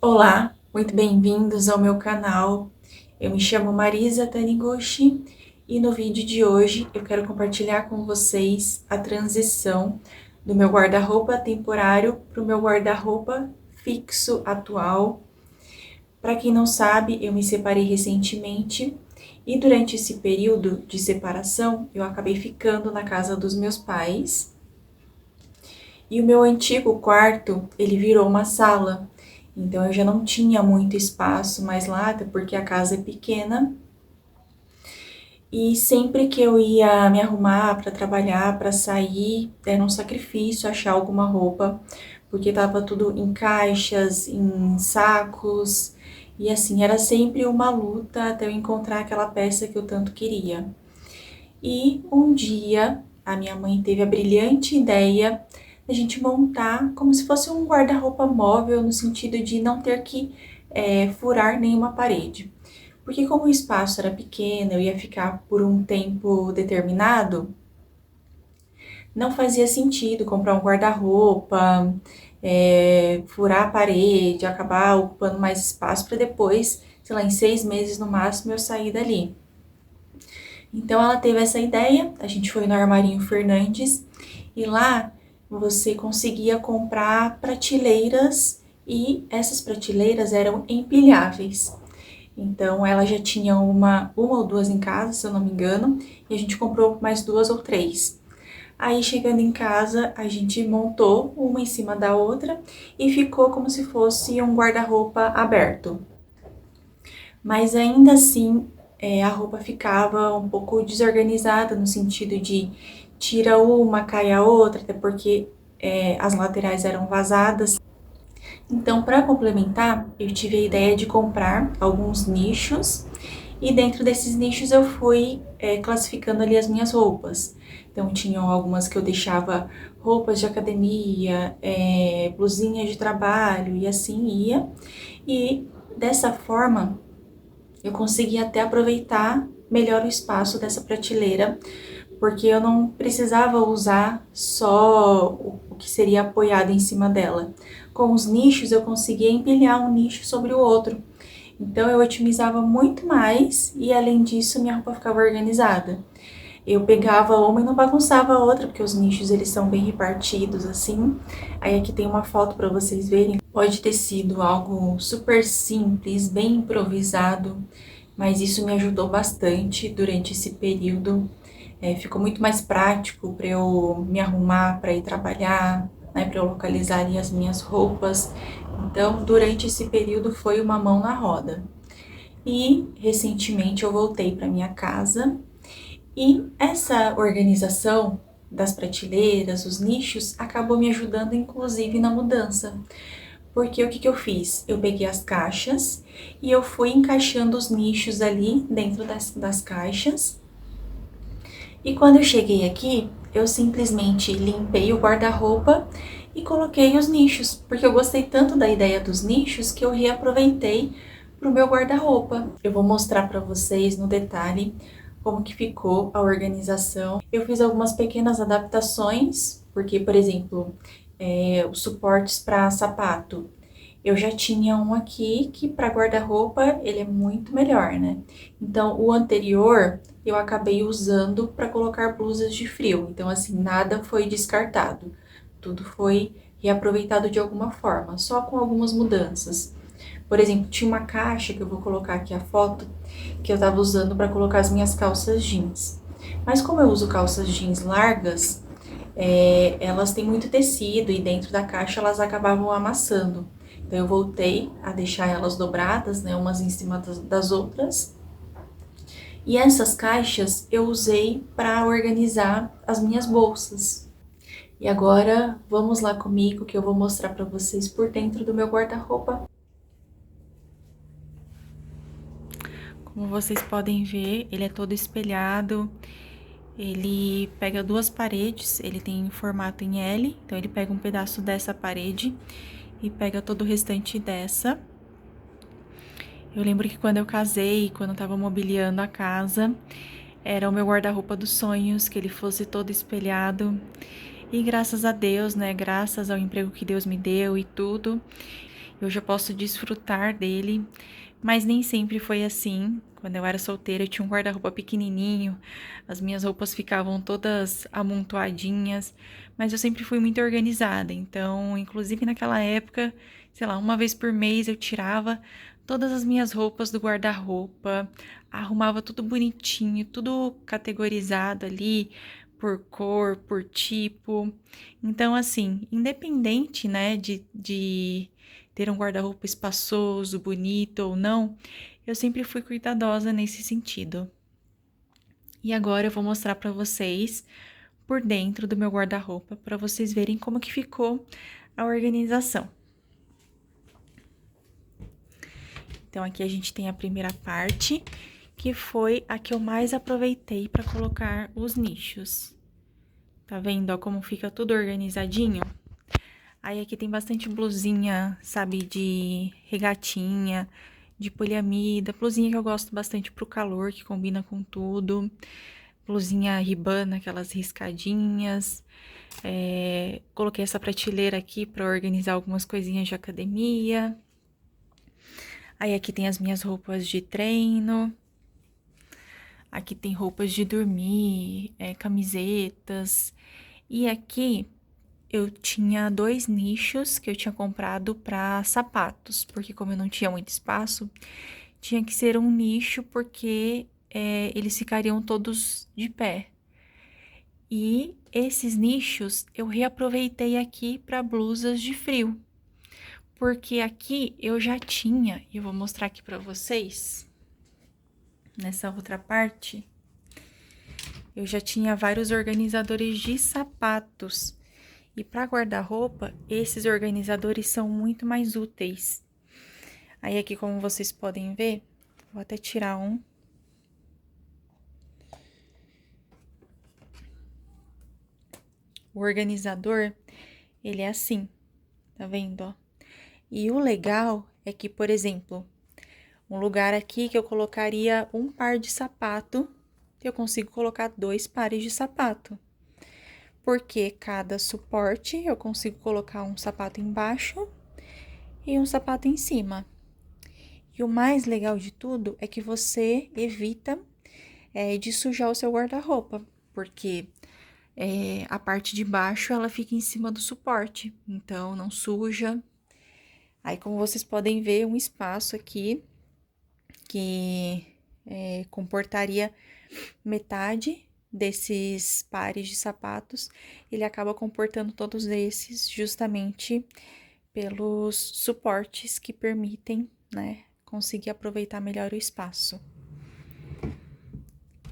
Olá, muito bem-vindos ao meu canal. Eu me chamo Marisa Taniguchi e no vídeo de hoje eu quero compartilhar com vocês a transição do meu guarda-roupa temporário para o meu guarda-roupa fixo atual. Para quem não sabe, eu me separei recentemente e durante esse período de separação eu acabei ficando na casa dos meus pais. E o meu antigo quarto, ele virou uma sala. Então eu já não tinha muito espaço mais lá, até porque a casa é pequena. E sempre que eu ia me arrumar para trabalhar, para sair, era um sacrifício achar alguma roupa, porque tava tudo em caixas, em sacos, e assim, era sempre uma luta até eu encontrar aquela peça que eu tanto queria. E um dia a minha mãe teve a brilhante ideia a gente montar como se fosse um guarda-roupa móvel, no sentido de não ter que furar nenhuma parede. Porque como o espaço era pequeno, eu ia ficar por um tempo determinado, não fazia sentido comprar um guarda-roupa, furar a parede, acabar ocupando mais espaço para depois, sei lá, em 6 meses no máximo eu sair dali. Então ela teve essa ideia, a gente foi no Armarinho Fernandes e lá você conseguia comprar prateleiras e essas prateleiras eram empilháveis. Então ela já tinha uma ou duas em casa, se eu não me engano, e a gente comprou mais duas ou três. Aí chegando em casa, a gente montou uma em cima da outra e ficou como se fosse um guarda-roupa aberto. Mas ainda assim, a roupa ficava um pouco desorganizada no sentido de tira uma, cai a outra, até porque as laterais eram vazadas. Então, para complementar, eu tive a ideia de comprar alguns nichos e dentro desses nichos eu fui classificando ali as minhas roupas. Então, tinham algumas que eu deixava roupas de academia, blusinhas de trabalho e assim ia. E dessa forma, eu consegui até aproveitar melhor o espaço dessa prateleira, porque eu não precisava usar só o que seria apoiado em cima dela. Com os nichos, eu conseguia empilhar um nicho sobre o outro. Então, eu otimizava muito mais e, além disso, minha roupa ficava organizada. Eu pegava uma e não bagunçava a outra, porque os nichos eles são bem repartidos assim. Aí aqui tem uma foto para vocês verem. Pode ter sido algo super simples, bem improvisado, mas isso me ajudou bastante durante esse período. Ficou muito mais prático para eu me arrumar para ir trabalhar, né, para eu localizar ali as minhas roupas. Então, durante esse período foi uma mão na roda. E recentemente eu voltei para minha casa e essa organização das prateleiras, os nichos, acabou me ajudando inclusive na mudança. Porque o que eu fiz? Eu peguei as caixas e eu fui encaixando os nichos ali dentro das caixas. E quando eu cheguei aqui, eu simplesmente limpei o guarda-roupa e coloquei os nichos, porque eu gostei tanto da ideia dos nichos que eu reaproveitei para o meu guarda-roupa. Eu vou mostrar para vocês no detalhe como que ficou a organização. Eu fiz algumas pequenas adaptações, porque, por exemplo, os suportes para sapato, eu já tinha um aqui que para guarda-roupa ele é muito melhor, né? Então, o anterior eu acabei usando para colocar blusas de frio. Então, assim, nada foi descartado. Tudo foi reaproveitado de alguma forma, só com algumas mudanças. Por exemplo, tinha uma caixa que eu vou colocar aqui a foto, que eu tava usando para colocar as minhas calças jeans. Mas como eu uso calças jeans largas, elas têm muito tecido e dentro da caixa elas acabavam amassando. Então eu voltei a deixar elas dobradas, né, umas em cima das outras. E essas caixas eu usei para organizar as minhas bolsas. E agora vamos lá comigo que eu vou mostrar para vocês por dentro do meu guarda-roupa. Como vocês podem ver, ele é todo espelhado. Ele pega duas paredes, ele tem formato em L, então ele pega um pedaço dessa parede e pega todo o restante dessa. Eu lembro que quando eu casei, quando eu tava mobiliando a casa, era o meu guarda-roupa dos sonhos, que ele fosse todo espelhado. E graças a Deus, né, graças ao emprego que Deus me deu e tudo, Hoje eu posso desfrutar dele, mas nem sempre foi assim. Quando eu era solteira, eu tinha um guarda-roupa pequenininho, as minhas roupas ficavam todas amontoadinhas, mas eu sempre fui muito organizada. Então, inclusive naquela época, sei lá, uma vez por mês eu tirava todas as minhas roupas do guarda-roupa, arrumava tudo bonitinho, tudo categorizado ali por cor, por tipo. Então, assim, independente, né, de ter um guarda-roupa espaçoso, bonito ou não, eu sempre fui cuidadosa nesse sentido. E agora eu vou mostrar para vocês por dentro do meu guarda-roupa, para vocês verem como que ficou a organização. Então, aqui a gente tem a primeira parte, que foi a que eu mais aproveitei para colocar os nichos. Tá vendo, ó, como fica tudo organizadinho? Aí aqui tem bastante blusinha, sabe, de regatinha, de poliamida, blusinha que eu gosto bastante pro calor, que combina com tudo. Blusinha ribana, aquelas riscadinhas. Coloquei essa prateleira aqui pra organizar algumas coisinhas de academia. Aí aqui tem as minhas roupas de treino. Aqui tem roupas de dormir, camisetas. E aqui eu tinha 2 nichos que eu tinha comprado para sapatos, porque como eu não tinha muito espaço, tinha que ser um nicho porque eles ficariam todos de pé. E esses nichos eu reaproveitei aqui para blusas de frio, porque aqui eu já tinha, e eu vou mostrar aqui para vocês, nessa outra parte, eu já tinha vários organizadores de sapatos. E para guarda-roupa, esses organizadores são muito mais úteis. Aí aqui, como vocês podem ver, vou até tirar um. O organizador, ele é assim, tá vendo, ó? E o legal é que, por exemplo, um lugar aqui que eu colocaria um par de sapato, eu consigo colocar 2 pares de sapato. Porque cada suporte eu consigo colocar um sapato embaixo e um sapato em cima. E o mais legal de tudo é que você evita de sujar o seu guarda-roupa, porque a parte de baixo ela fica em cima do suporte, então não suja. Aí, como vocês podem ver, um espaço aqui que comportaria metade desses pares de sapatos, ele acaba comportando todos esses justamente pelos suportes que permitem, né, conseguir aproveitar melhor o espaço.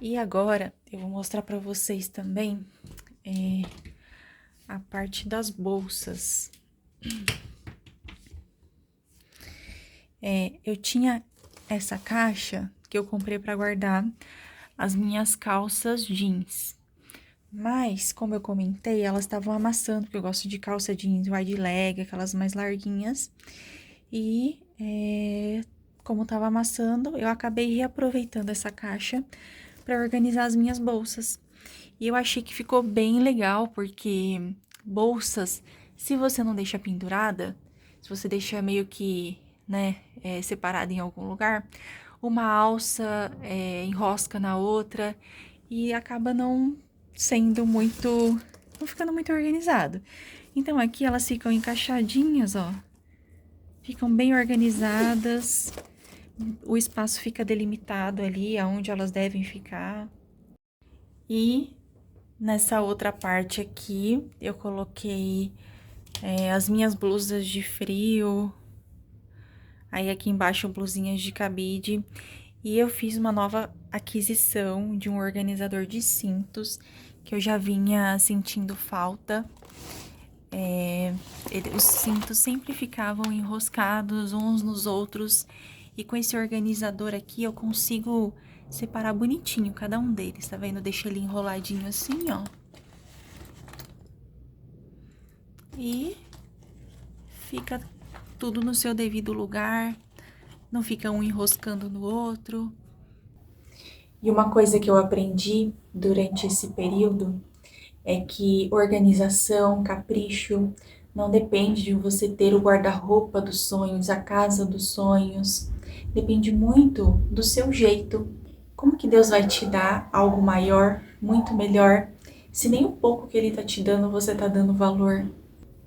E agora eu vou mostrar para vocês também a parte das bolsas. Eu tinha essa caixa que eu comprei para guardar as minhas calças jeans. Mas, como eu comentei, elas estavam amassando, porque eu gosto de calça jeans wide leg, aquelas mais larguinhas. E, como tava amassando, eu acabei reaproveitando essa caixa para organizar as minhas bolsas. E eu achei que ficou bem legal, porque bolsas, se você não deixa pendurada, se você deixa meio que, né, separada em algum lugar, uma alça enrosca na outra e acaba não sendo muito, não ficando muito organizado. Então aqui elas ficam encaixadinhas, ó, ficam bem organizadas, o espaço fica delimitado ali aonde elas devem ficar. E nessa outra parte aqui eu coloquei as minhas blusas de frio, aí aqui embaixo blusinhas de cabide. E eu fiz uma nova aquisição de um organizador de cintos, que eu já vinha sentindo falta. Os cintos sempre ficavam enroscados uns nos outros, e com esse organizador aqui eu consigo separar bonitinho cada um deles, tá vendo? Deixa ele enroladinho assim, ó. E fica tudo no seu devido lugar, não fica um enroscando no outro. E uma coisa que eu aprendi durante esse período é que organização, capricho, Não depende de você ter o guarda-roupa dos sonhos, a casa dos sonhos. Depende muito do seu jeito. Como que Deus vai te dar algo maior, muito melhor, se nem um pouco que Ele está te dando você está dando valor?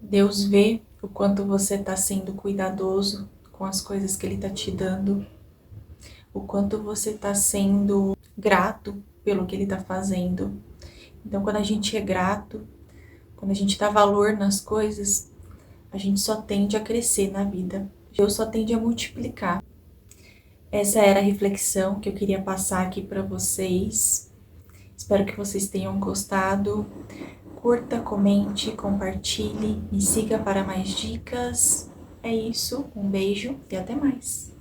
Deus vê o quanto você está sendo cuidadoso com as coisas que Ele está te dando, o quanto você está sendo grato pelo que Ele está fazendo. Então, quando a gente é grato, quando a gente dá valor nas coisas, a gente só tende a crescer na vida. Deus só tende a multiplicar. Essa era a reflexão que eu queria passar aqui para vocês. Espero que vocês tenham gostado. Curta, comente, compartilhe, me siga para mais dicas. É isso, um beijo e até mais.